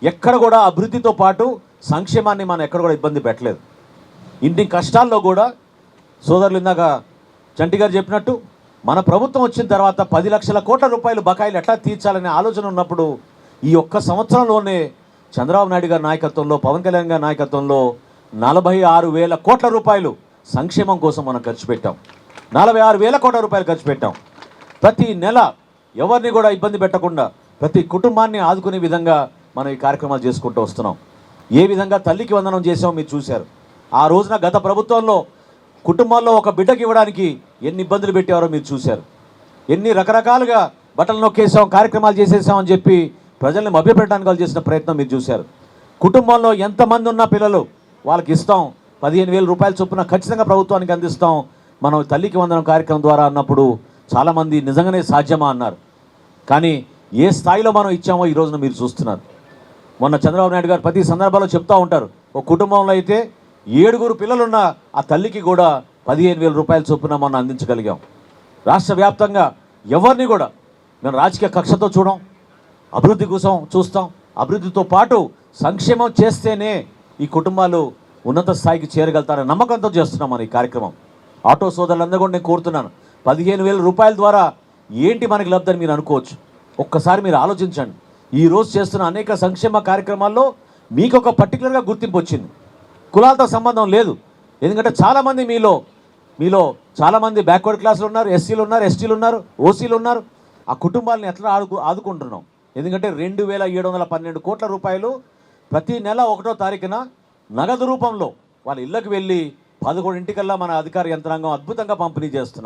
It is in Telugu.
ఎక్కడ కూడా అభివృద్ధితో పాటు సంక్షేమాన్ని మనం ఎక్కడ కూడా ఇబ్బంది పెట్టలేదు. ఇంటి కష్టాల్లో కూడా సోదరులు ఇందాక చంటి గారు చెప్పినట్టు మన ప్రభుత్వం వచ్చిన తర్వాత 10 లక్షల కోట్ల రూపాయలు బకాయిలు ఎట్లా తీర్చాలనే ఆలోచన ఉన్నప్పుడు ఈ ఒక్క సంవత్సరంలోనే చంద్రబాబు నాయుడు గారి నాయకత్వంలో, పవన్ కళ్యాణ్ గారి నాయకత్వంలో 46,000 కోట్ల రూపాయలు సంక్షేమం కోసం మనం ఖర్చు పెట్టాం. 46,000 కోట్ల రూపాయలు ఖర్చు పెట్టాం. ప్రతి నెల ఎవరిని కూడా ఇబ్బంది పెట్టకుండా ప్రతి కుటుంబాన్ని ఆదుకునే విధంగా మనం ఈ కార్యక్రమాలు చేసుకుంటూ వస్తున్నాం. ఏ విధంగా తల్లికి వందనం చేసామో మీరు చూశారు. ఆ రోజున గత ప్రభుత్వంలో కుటుంబాల్లో ఒక బిడ్డకి ఇవ్వడానికి ఎన్ని ఇబ్బందులు పెట్టారో మీరు చూశారు. ఎన్ని రకరకాలుగా బట్టలు నొక్కేసాం, కార్యక్రమాలు చేసేసామని చెప్పి ప్రజల్ని మభ్యపెట్టడానికి వాళ్ళు చేసిన ప్రయత్నం మీరు చూశారు. కుటుంబంలో ఎంతమంది ఉన్న పిల్లలు వాళ్ళకి ఇస్తాం, 15,000 రూపాయల చొప్పున ఖచ్చితంగా ప్రభుత్వానికి అందిస్తాం మనం తల్లికి వందనం కార్యక్రమం ద్వారా అన్నప్పుడు చాలామంది నిజంగానే సాధ్యమా అన్నారు. కానీ ఏ స్థాయిలో మనం ఇచ్చామో ఈ రోజున మీరు చూస్తున్నారు. మొన్న చంద్రబాబు నాయుడు గారు ప్రతి సందర్భంలో చెప్తూ ఉంటారు, ఒక కుటుంబంలో అయితే 7 పిల్లలున్న ఆ తల్లికి కూడా 15,000 రూపాయల చొప్పున మనం అందించగలిగాం. రాష్ట్ర వ్యాప్తంగా ఎవరిని కూడా మేము రాజకీయ కక్షతో చూడం, అభివృద్ధి కోసం చూస్తాం. అభివృద్ధితో పాటు సంక్షేమం చేస్తేనే ఈ కుటుంబాలు ఉన్నత స్థాయికి చేరగలుగుతారని నమ్మకంతో చేస్తున్నాం మనం ఈ కార్యక్రమం. ఆటో సోదరులందరూ కూడా నేను కోరుతున్నాను, 15,000 రూపాయల ద్వారా ఏంటి మనకి లబ్ధని మీరు అనుకోవచ్చు. ఒక్కసారి మీరు ఆలోచించండి. ఈరోజు చేస్తున్న అనేక సంక్షేమ కార్యక్రమాల్లో మీకు ఒక పర్టికులర్గా గుర్తింపు వచ్చింది. కులాలతో సంబంధం లేదు. ఎందుకంటే చాలామంది మీలో చాలామంది బ్యాక్వర్డ్ క్లాసులు ఉన్నారు, ఎస్సీలు ఉన్నారు, ఎస్టీలు ఉన్నారు, ఓసీలు ఉన్నారు. ఆ కుటుంబాలను ఎట్లా ఆదుకుంటున్నాం. ఎందుకంటే 2,712 కోట్ల రూపాయలు ప్రతి నెల 1వ తారీఖున నగదు రూపంలో వాళ్ళ ఇళ్ళకి వెళ్ళి 11 మన అధికార యంత్రాంగం అద్భుతంగా పంపిణీ చేస్తున్నారు.